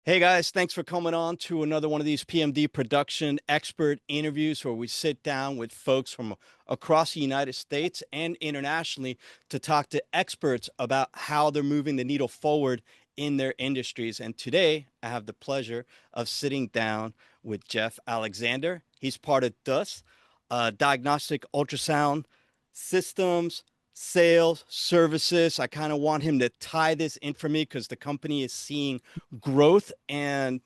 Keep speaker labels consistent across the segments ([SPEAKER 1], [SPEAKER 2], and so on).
[SPEAKER 1] Hey guys, thanks for coming on to another one of these PMD production expert interviews where we sit down with folks from across the United States and internationally to talk to experts about how they're moving the needle forward in their industries. And today I have the pleasure of sitting down with Jeff Alexander. He's part of DUS, Diagnostic Ultrasound Systems, Sales, Services. I kind of want him to tie this in for me because the company is seeing growth. And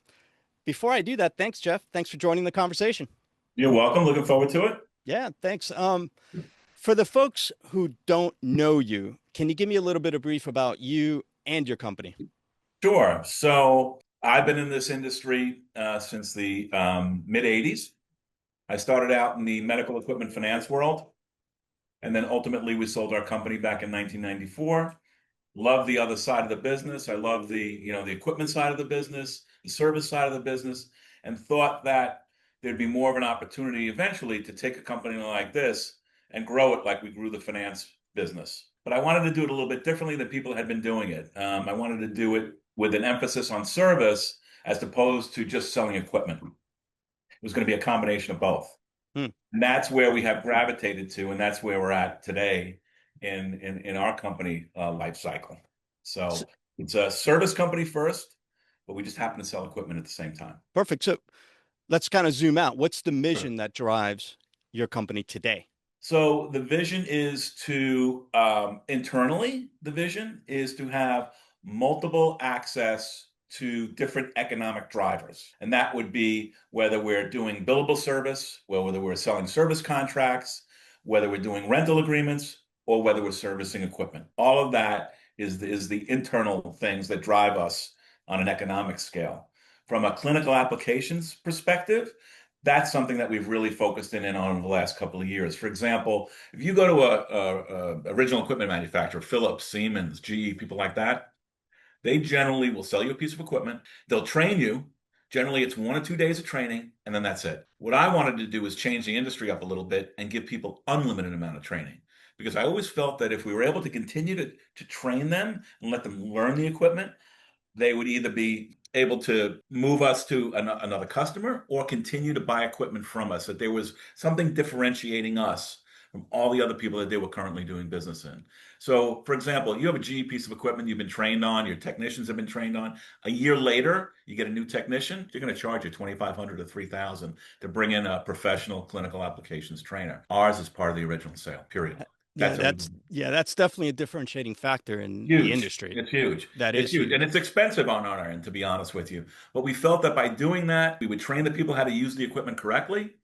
[SPEAKER 1] before I do that, thanks, Jeff. Thanks for joining the conversation.
[SPEAKER 2] You're welcome. Looking forward to it.
[SPEAKER 1] Yeah, thanks. For the folks who don't know you, can you give me a little bit of brief about you and your company?
[SPEAKER 2] Sure. So I've been in this industry since the mid 80s. I started out in the medical equipment finance world, and then ultimately we sold our company back in 1994. Love the other side of the business. I love the equipment side of the business, the service side of the business, and thought that there'd be more of an opportunity eventually to take a company like this and grow it like we grew the finance business. But I wanted to do it a little bit differently than people had been doing it. I wanted to do it with an emphasis on service as opposed to just selling equipment. It was going to be a combination of both.
[SPEAKER 1] Hmm.
[SPEAKER 2] And that's where we have gravitated to, and that's where we're at today in our company life cycle.
[SPEAKER 1] S-
[SPEAKER 2] So it's a service company first, but we just happen to sell equipment at the same time.
[SPEAKER 1] Perfect. So let's kind of zoom out. What's the
[SPEAKER 2] Sure.
[SPEAKER 1] mission that drives your company today?
[SPEAKER 2] So the vision is to internally, the vision is to have multiple access to different economic drivers. And that would be whether we're doing billable service, well, whether we're selling service contracts, whether we're doing rental agreements, or whether we're servicing equipment. All of that is the internal things that drive us on an economic scale. From a clinical applications perspective, that's something that we've really focused in on over the last couple of years. For example, if you go to a original equipment manufacturer, Philips, Siemens, GE, people like that, they generally will sell you a piece of equipment. They'll train you. Generally, it's 1 or 2 days of training, and then that's it. What I wanted to do was change the industry up a little bit and give people unlimited amount of training. Because I always felt that if we were able to continue to train them and let them learn the equipment, they would either be able to move us to another customer or continue to buy equipment from us, that there was something differentiating us from all the other people that they were currently doing business in. So, for example, you have a GE piece of equipment you've been trained on, your technicians have been trained on. A year later, you get a new technician, you're going to charge you 2,500 to 3,000 to bring in a professional clinical applications trainer. Ours is part of the original sale, period.
[SPEAKER 1] Yeah,
[SPEAKER 2] That's a
[SPEAKER 1] that's definitely a differentiating factor in the
[SPEAKER 2] huge.
[SPEAKER 1] industry.
[SPEAKER 2] It's huge.
[SPEAKER 1] That
[SPEAKER 2] It's
[SPEAKER 1] is
[SPEAKER 2] huge. And
[SPEAKER 1] huge.
[SPEAKER 2] it's expensive on our end, to be honest with you. But we felt that by doing that, we would train the people how to use the equipment correctly.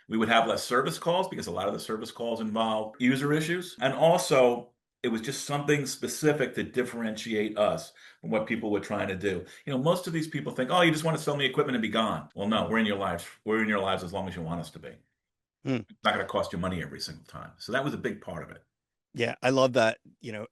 [SPEAKER 2] We would have less service calls because a lot of the service calls involve user issues. And also, it was just something specific to differentiate us from what people were trying to do. Most of these people think, oh, you just want to sell me equipment and be gone. Well, no, we're in your lives. We're in your lives as long as you want us to be.
[SPEAKER 1] Hmm.
[SPEAKER 2] It's not going to cost you money every single time. So that was a big part of it.
[SPEAKER 1] Yeah, I love that,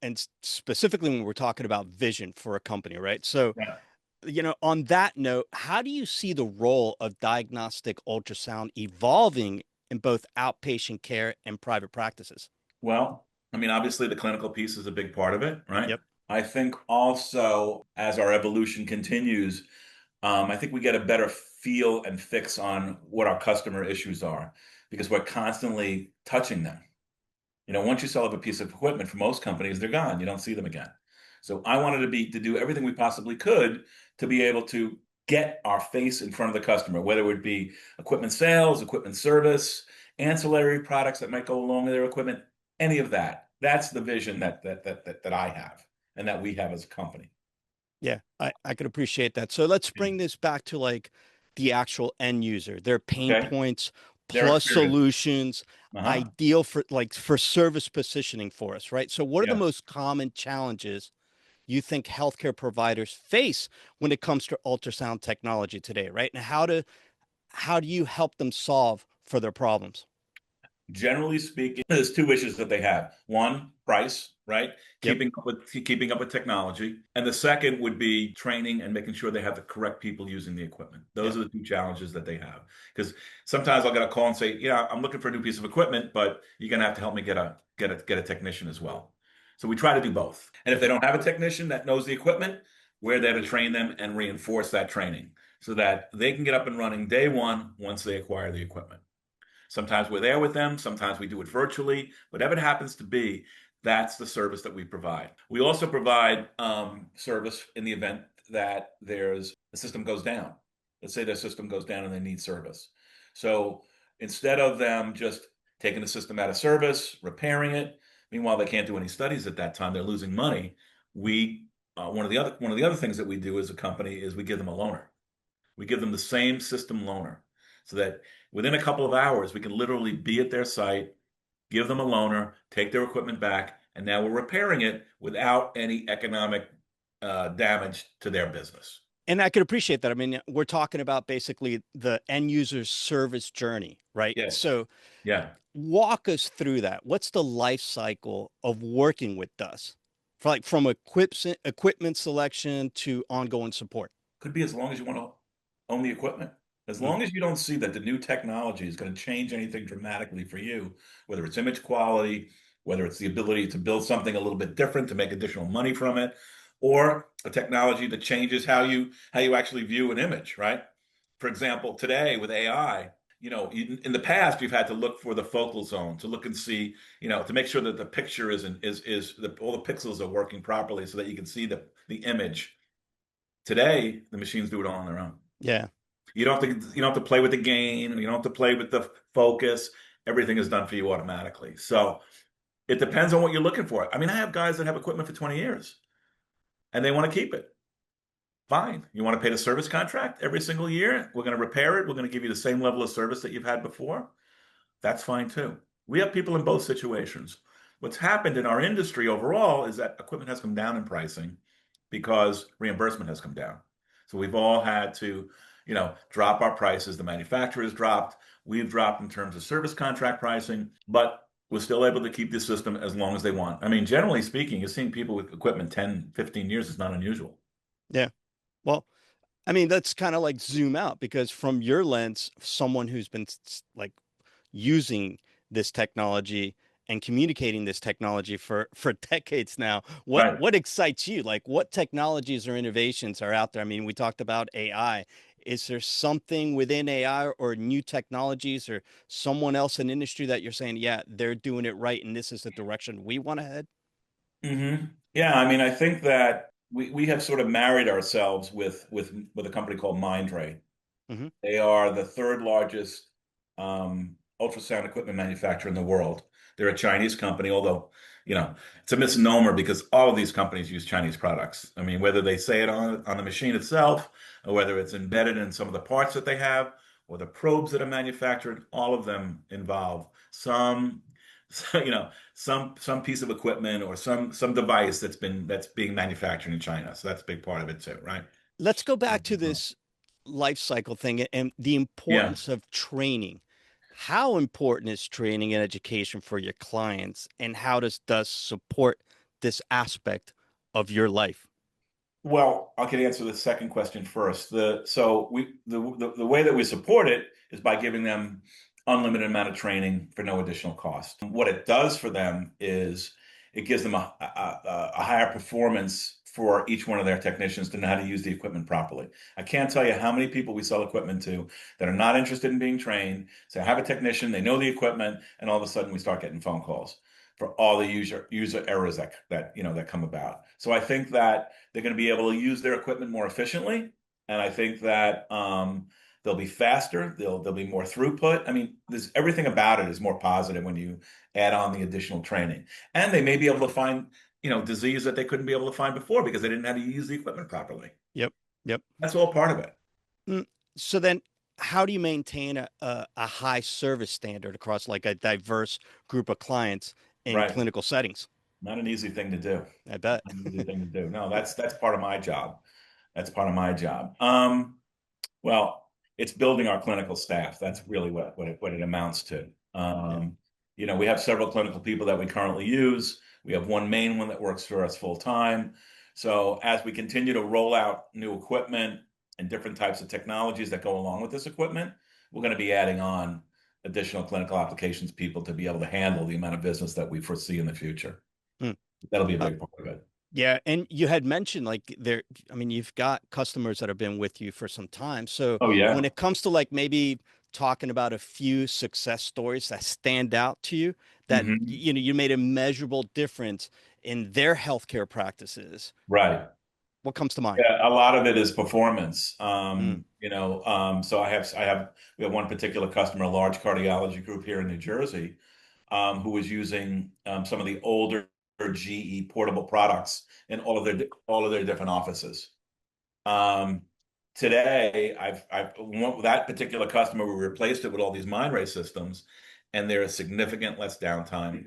[SPEAKER 1] and specifically when we're talking about vision for a company, right? So,
[SPEAKER 2] Yeah.
[SPEAKER 1] on that note, how do you see the role of diagnostic ultrasound evolving in both outpatient care and private practices?
[SPEAKER 2] Well, I mean, obviously the clinical piece is a big part of it, right?
[SPEAKER 1] Yep.
[SPEAKER 2] I think also as our evolution continues, I think we get a better feel and fix on what our customer issues are because we're constantly touching them. Once you sell up a piece of equipment for most companies, they're gone. You don't see them again. So I wanted to do everything we possibly could to be able to get our face in front of the customer, whether it be equipment sales, equipment service, ancillary products that might go along with their equipment, any of that. That's the vision that I have and that we have as a company.
[SPEAKER 1] Yeah, I could appreciate that. So let's bring this back to like the actual end user, their pain
[SPEAKER 2] Okay.
[SPEAKER 1] points
[SPEAKER 2] Their
[SPEAKER 1] plus
[SPEAKER 2] experience.
[SPEAKER 1] solutions,
[SPEAKER 2] Uh-huh.
[SPEAKER 1] ideal for like for service positioning for us, right? So what are the
[SPEAKER 2] Yeah.
[SPEAKER 1] most common challenges you think healthcare providers face when it comes to ultrasound technology today, right? And how do you help them solve for their problems?
[SPEAKER 2] Generally speaking, there's two issues that they have. One, price, right?
[SPEAKER 1] Yep.
[SPEAKER 2] Keeping up with technology. And the second would be training and making sure they have the correct people using the equipment. Those
[SPEAKER 1] Yep.
[SPEAKER 2] are the two challenges that they have. Because sometimes I'll get a call and say, yeah, I'm looking for a new piece of equipment, but you're gonna have to help me get a technician as well. So we try to do both. And if they don't have a technician that knows the equipment, We're there to train them and reinforce that training so that they can get up and running day one once they acquire the equipment. Sometimes we're there with them, sometimes we do it virtually. Whatever it happens to be, that's the service that we provide. We also provide service in the event that there's a system goes down. Let's say their system goes down and they need service. So instead of them just taking the system out of service, repairing it, meanwhile they can't do any studies at that time, they're losing money. We one of the other things that we do as a company is we give them a loaner. We give them the same system loaner so that within a couple of hours, we can literally be at their site, give them a loaner, take their equipment back, and now we're repairing it without any economic damage to their business.
[SPEAKER 1] And I could appreciate that. I mean, we're talking about basically the end user's service journey, right?
[SPEAKER 2] Yes.
[SPEAKER 1] So
[SPEAKER 2] Yeah.
[SPEAKER 1] walk us through that. What's the life cycle of working with DUS? For like from equipment selection to ongoing support.
[SPEAKER 2] Could be as long as you want to own the equipment. As
[SPEAKER 1] Mm,
[SPEAKER 2] long as you don't see that the new technology is going to change anything dramatically for you, whether it's image quality, whether it's the ability to build something a little bit different to make additional money from it, or a technology that changes how you actually view an image, right? For example, today with AI, in the past you've had to look for the focal zone to look and see, to make sure that the picture all the pixels are working properly so that you can see the image. Today, the machines do it all on their own.
[SPEAKER 1] yeah.
[SPEAKER 2] You don't have to play with the gain, you don't have to play with the focus. Everything is done for you automatically. So it depends on what you're looking for. I mean, I have guys that have equipment for 20 years and they want to keep it. Fine. You want to pay the service contract every single year? We're going to repair it. We're going to give you the same level of service that you've had before. That's fine too. We have people in both situations. What's happened in our industry overall is that equipment has come down in pricing because reimbursement has come down. So we've all had to, drop our prices. The manufacturers dropped. We've dropped in terms of service contract pricing, but we're still able to keep the system as long as they want. I mean, generally speaking, you're seeing people with equipment 10, 15 years is not unusual.
[SPEAKER 1] Yeah. Well, I mean, that's kind of like zoom out because from your lens, someone who's been like using this technology and communicating this technology for decades now,
[SPEAKER 2] Right.
[SPEAKER 1] what excites you? Like what technologies or innovations are out there? I mean, we talked about AI. Is there something within AI or new technologies or someone else in industry that you're saying, yeah, they're doing it right and this is the direction we want to head?
[SPEAKER 2] Yeah, I mean, I think that we have sort of married ourselves with a company called Mindray.
[SPEAKER 1] Hmm.
[SPEAKER 2] They are the third largest ultrasound equipment manufacturer in the world. They're a Chinese company, although, it's a misnomer because all of these companies use Chinese products. I mean, whether they say it on the machine itself, or whether it's embedded in some of the parts that they have, or the probes that are manufactured, all of them involve some, some piece of equipment or some device that's being manufactured in China. So that's a big part of it too, right?
[SPEAKER 1] Let's go back to this life cycle thing and the
[SPEAKER 2] Yeah.
[SPEAKER 1] importance of training. How important is training and education for your clients, and how does support this aspect of your life?
[SPEAKER 2] Well, I can answer the second question first. The way that we support it is by giving them unlimited amount of training for no additional cost. What it does for them is it gives them a higher performance for each one of their technicians to know how to use the equipment properly. I can't tell you how many people we sell equipment to that are not interested in being trained. So I have a technician, they know the equipment, and all of a sudden we start getting phone calls for all the user errors that come about. So I think that they're going to be able to use their equipment more efficiently, and I think that they'll be faster. There'll be more throughput. I mean, there's everything about it is more positive when you add on the additional training, and they may be able to find disease that they couldn't be able to find before because they didn't know how to use the equipment properly.
[SPEAKER 1] Yep. Yep.
[SPEAKER 2] That's all part of it.
[SPEAKER 1] Mm, so then how do you maintain a high service standard across like a diverse group of clients in
[SPEAKER 2] Right.
[SPEAKER 1] clinical settings?
[SPEAKER 2] Not an easy thing to do.
[SPEAKER 1] I bet.
[SPEAKER 2] Not an easy thing to do. No, that's part of my job. That's part of my job. Well, it's building our clinical staff. That's really what it amounts to.
[SPEAKER 1] Yeah.
[SPEAKER 2] We have several clinical people that we currently use. We have one main one that works for us full time. So as we continue to roll out new equipment and different types of technologies that go along with this equipment, we're going to be adding on additional clinical applications people to be able to handle the amount of business that we foresee in the future.
[SPEAKER 1] Hmm.
[SPEAKER 2] That'll be a
[SPEAKER 1] Uh,
[SPEAKER 2] big part of it.
[SPEAKER 1] Yeah, and you had mentioned like there, I mean, you've got customers that have been with you for some time. So
[SPEAKER 2] Oh
[SPEAKER 1] when
[SPEAKER 2] yeah.
[SPEAKER 1] it comes to like maybe talking about a few success stories that stand out to you, that
[SPEAKER 2] Hmm.
[SPEAKER 1] you know you made a measurable difference in their healthcare practices,
[SPEAKER 2] Right.
[SPEAKER 1] what comes to mind?
[SPEAKER 2] Yeah, a lot of it is performance.
[SPEAKER 1] Mm,
[SPEAKER 2] So we have one particular customer, a large cardiology group here in New Jersey, who was using some of the older GE portable products in all of their different offices. Um, Today, that particular customer, we replaced it with all these mind ray systems, and there is significant less downtime.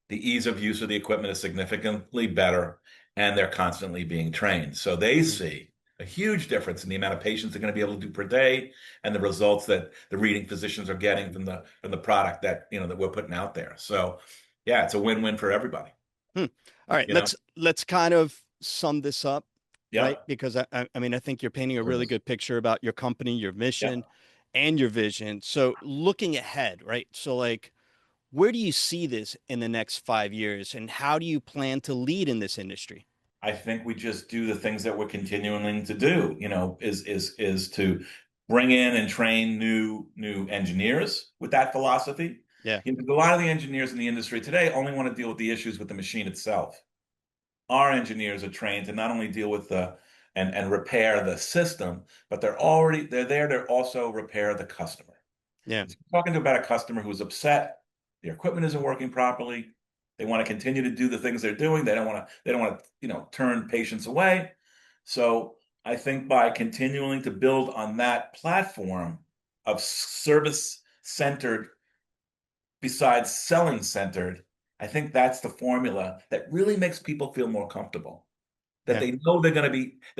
[SPEAKER 2] The ease of use of the equipment is significantly better, and they're constantly being trained. So they
[SPEAKER 1] mm.
[SPEAKER 2] see a huge difference in the amount of patients they're going to be able to do per day, and the results that the reading physicians are getting from the product that that we're putting out there. So, yeah, it's a win-win for everybody.
[SPEAKER 1] Hmm. All right,
[SPEAKER 2] You know.
[SPEAKER 1] let's kind of sum this up, right?
[SPEAKER 2] Yep.
[SPEAKER 1] Because I mean, I think you're painting a
[SPEAKER 2] Sure
[SPEAKER 1] really
[SPEAKER 2] is.
[SPEAKER 1] good picture about your company, your mission,
[SPEAKER 2] Yep.
[SPEAKER 1] and your vision. So looking ahead, right? So like, where do you see this in the next 5 years, and how do you plan to lead in this industry?
[SPEAKER 2] I think we just do the things that we're continuing to do, is to bring in and train new engineers with that philosophy.
[SPEAKER 1] Yeah,
[SPEAKER 2] A lot of the engineers in the industry today only want to deal with the issues with the machine itself. Our engineers are trained to not only deal with and repair the system, but they're there to also repair the customer.
[SPEAKER 1] yeah,
[SPEAKER 2] If you're talking to about a customer who's upset, their equipment isn't working properly, they want to continue to do the things they're doing. They don't want to turn patients away. So I think by continuing to build on that platform of service centered besides selling centered, I think that's the formula that really makes people feel more comfortable.
[SPEAKER 1] yeah,
[SPEAKER 2] That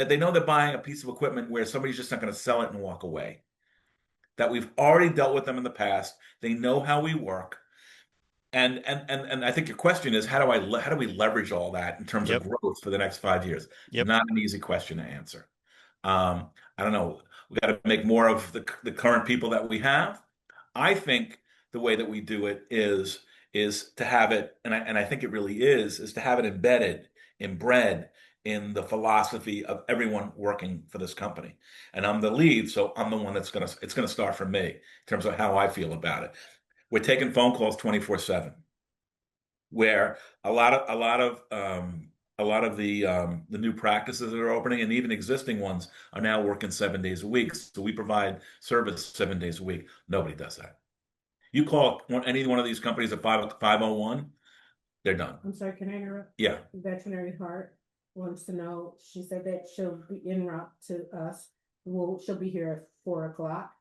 [SPEAKER 2] they know they're buying a piece of equipment where somebody's just not going to sell it and walk away, that we've already dealt with them in the past. They know how we work. And I think your question is how do we leverage all that in terms of
[SPEAKER 1] yep,
[SPEAKER 2] growth for the next 5 years?
[SPEAKER 1] yep,
[SPEAKER 2] Not an easy question to answer. I don't know. We got to make more of the current people that we have. I think the way that we do it is to have it, and I think it really is to have it embedded, inbred in the philosophy of everyone working for this company. And I'm the lead, so I'm the one it's gonna start from me in terms of how I feel about it. We're taking phone calls 24/7, where a lot of the new practices that are opening and even existing ones are now working 7 days a week. So we provide service 7 days a week. Nobody does that. You call any one of these companies at 501, they're done.
[SPEAKER 3] I'm sorry, can I interrupt?
[SPEAKER 2] Yeah,
[SPEAKER 3] Veterinary Heart wants to know, she said that she'll be en route to us. She'll be here at 4 o'clock.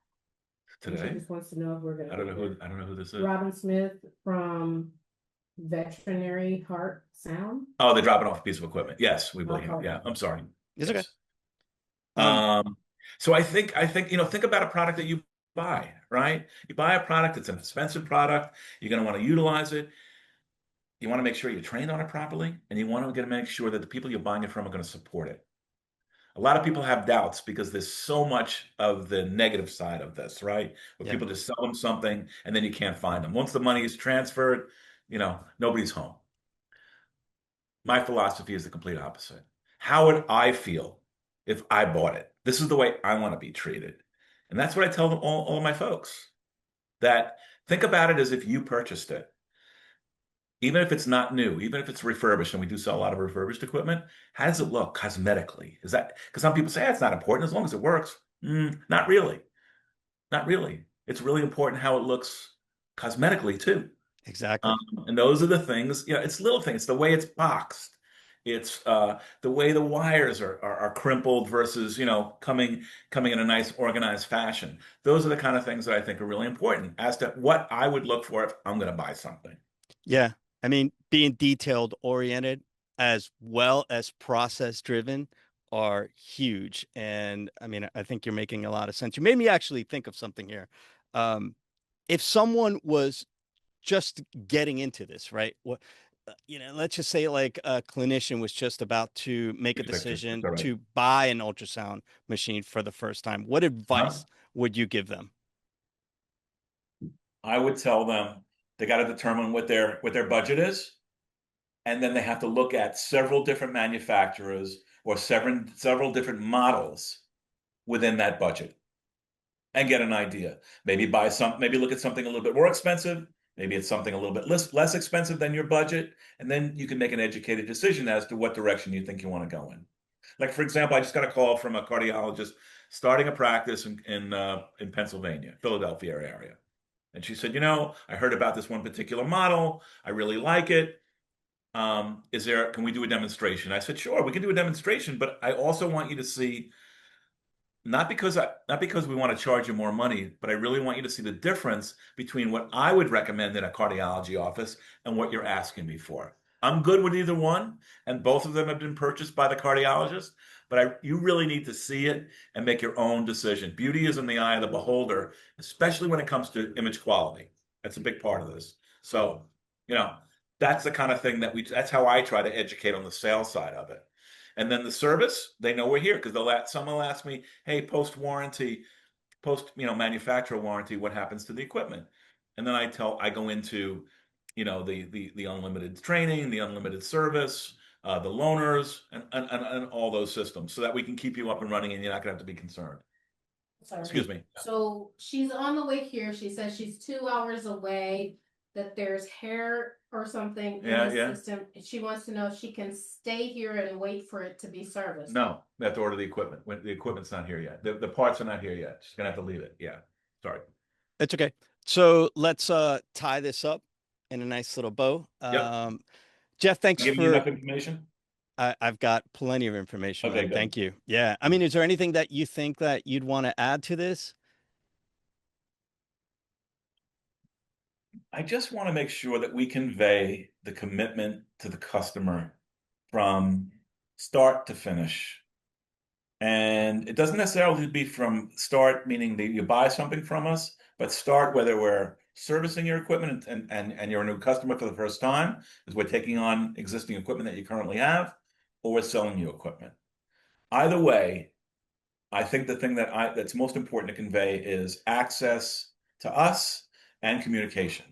[SPEAKER 3] And she
[SPEAKER 2] today.
[SPEAKER 3] just wants to know if we're gonna be there.
[SPEAKER 2] I don't know who this is.
[SPEAKER 3] Robin Smith from Veterinary Heart Sound.
[SPEAKER 2] Oh, they're dropping off a piece of equipment. Yes, we believe.
[SPEAKER 3] Oh,
[SPEAKER 2] Yeah, I'm sorry.
[SPEAKER 1] it's okay.
[SPEAKER 2] Yes.
[SPEAKER 1] Um,
[SPEAKER 2] Um, so I think think about a product that you buy, right? You buy a product, it's an expensive product, you're going to want to utilize it. You want to make sure you're trained on it properly, and you want to get to make sure that the people you're buying it from are going to support it. A lot of people have doubts because there's so much of the negative side of this, right? Where
[SPEAKER 1] yeah,
[SPEAKER 2] people just sell them something and then you can't find them. Once the money is transferred, nobody's home. My philosophy is the complete opposite. How would I feel if I bought it? This is the way I want to be treated. And that's what I tell all of my folks, that think about it as if you purchased it. Even if it's not new, even if it's refurbished, and we do sell a lot of refurbished equipment, how does it look cosmetically? Is that because some people say it's not important as long as it works? Not really. Not really. It's really important how it looks cosmetically too. Um,
[SPEAKER 1] exactly.
[SPEAKER 2] and those are the things, it's little things. It's the way it's boxed. It's the way the wires are crimpled versus, coming in a nice organized fashion. Those are the kind of things that I think are really important as to what I would look for if I'm going to buy something.
[SPEAKER 1] Yeah. I mean, being detailed oriented as well as process driven are huge. And I mean, I think you're making a lot of sense. You made me actually think of something here. Um, if someone was just getting into this, right? What, let's just say like a clinician was just about to make a
[SPEAKER 2] Take a picture. That's
[SPEAKER 1] decision
[SPEAKER 2] all right.
[SPEAKER 1] to buy an ultrasound machine for the first time. What
[SPEAKER 2] Huh?
[SPEAKER 1] advice would you give them?
[SPEAKER 2] I would tell them they got to determine what their budget is and then they have to look at several different manufacturers or several different models within that budget and get an idea. Maybe maybe look at something a little bit more expensive. Maybe it's something a little bit less expensive than your budget. And then you can make an educated decision as to what direction you think you want to go in. Like, for example, I just got a call from a cardiologist starting a practice in Pennsylvania, Philadelphia area. And she said, I heard about this one particular model. I really like it. Can we do a demonstration? I said, sure, we can do a demonstration, but I also want you to see, not because we want to charge you more money, but I really want you to see the difference between what I would recommend in a cardiology office and what you're asking me for. I'm good with either one, and both of them have been purchased by the cardiologist, but you really need to see it and make your own decision. Beauty is in the eye of the beholder, especially when it comes to image quality. That's a big part of this. So, that's the kind of thing that's how I try to educate on the sales side of it. And then the service, they know we're here because someone will ask me, hey, post manufacturer warranty, what happens to the equipment? And then I go into, the unlimited training, the unlimited service, the loaners, and all those systems, so that we can keep you up and running and you're not going to have to be concerned.
[SPEAKER 3] Sorry.
[SPEAKER 2] Excuse me.
[SPEAKER 3] So she's on the way here. She says she's 2 hours away, that there's hair or something in the system. She wants to know if she can stay here and wait for it to be serviced.
[SPEAKER 2] No, we have to order the equipment. The equipment's not here yet. The parts are not here yet. She's gonna have to leave it. Yeah. Sorry.
[SPEAKER 1] It's okay. So let's tie this up in a nice little bow.
[SPEAKER 2] Yep.
[SPEAKER 1] Jeff, thanks
[SPEAKER 2] Giving you enough information?
[SPEAKER 1] I've got plenty of information.
[SPEAKER 2] Okay,
[SPEAKER 1] Man.
[SPEAKER 2] good.
[SPEAKER 1] Thank you. Yeah. I mean, is there anything that you think that you'd want to add to this?
[SPEAKER 2] I just want to make sure that we convey the commitment to the customer from start to finish. And it doesn't necessarily be from start, meaning that you buy something from us, but start whether we're servicing your equipment and you're a new customer for the first time, is we're taking on existing equipment that you currently have, or we're selling you equipment. Either way, I think the thing that's most important to convey is access to us and communication.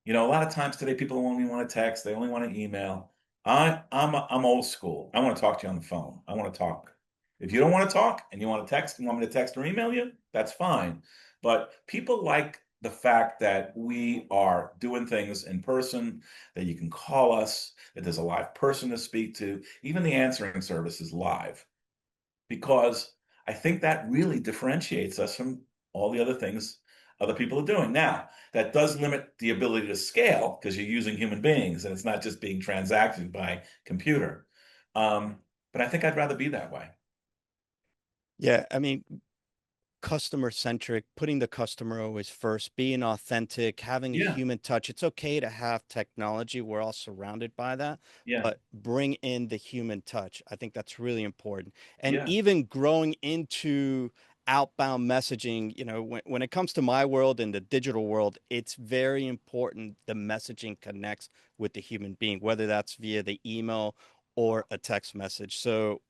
[SPEAKER 2] A lot of times today, people only want to text. They only want to email. I'm old school. I want to talk to you on the phone. I want to talk. If you don't want to talk and you want to text and want me to text or email you, that's fine. But people like the fact that we are doing things in person, that you can call us, that there's a live person to speak to. Even the answering service is live, because I think that really differentiates us from all the other things other people are doing. Now, that does limit the ability to scale because you're using human beings and it's not just being transacted by computer. But I think I'd rather be that way.
[SPEAKER 1] Yeah. I mean, customer centric, putting the customer always first, being authentic, having a human touch. It's okay to have technology. We're all surrounded by that, but bring in the human touch. I think that's really important. And even growing into outbound messaging, when it comes to my world and the digital world, it's very important the messaging connects with the human being, whether that's via the email or a text message. So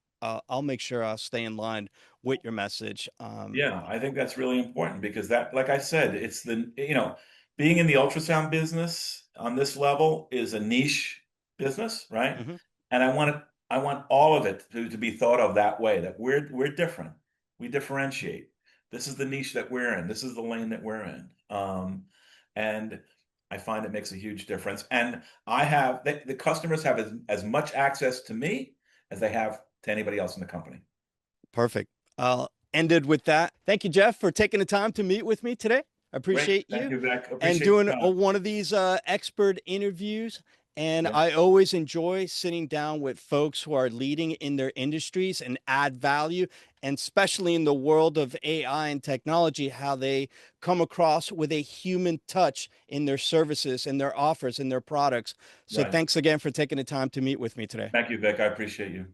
[SPEAKER 1] I'll make sure I'll stay in line with your message.
[SPEAKER 2] I think that's really important because that, like I said, it's being in the ultrasound business on this level is a niche business, right?
[SPEAKER 1] Mm-hmm.
[SPEAKER 2] And I want all of it to be thought of that way, that we're different. We differentiate. This is the niche that we're in. This is the lane that we're in. And I find it makes a huge difference. And the customers have as much access to me as they have to anybody else in the company.
[SPEAKER 1] Perfect. I'll end it with that. Thank you, Jeff, for taking the time to meet with me today. I appreciate
[SPEAKER 2] Thank you, Zach.
[SPEAKER 1] and doing one of these expert interviews. And I always enjoy sitting down with folks who are leading in their industries and add value, and especially in the world of AI and technology, how they come across with a human touch in their services and their offers and their products. So thanks again for taking the time to meet with me today.
[SPEAKER 2] Thank you, Vic. I appreciate you.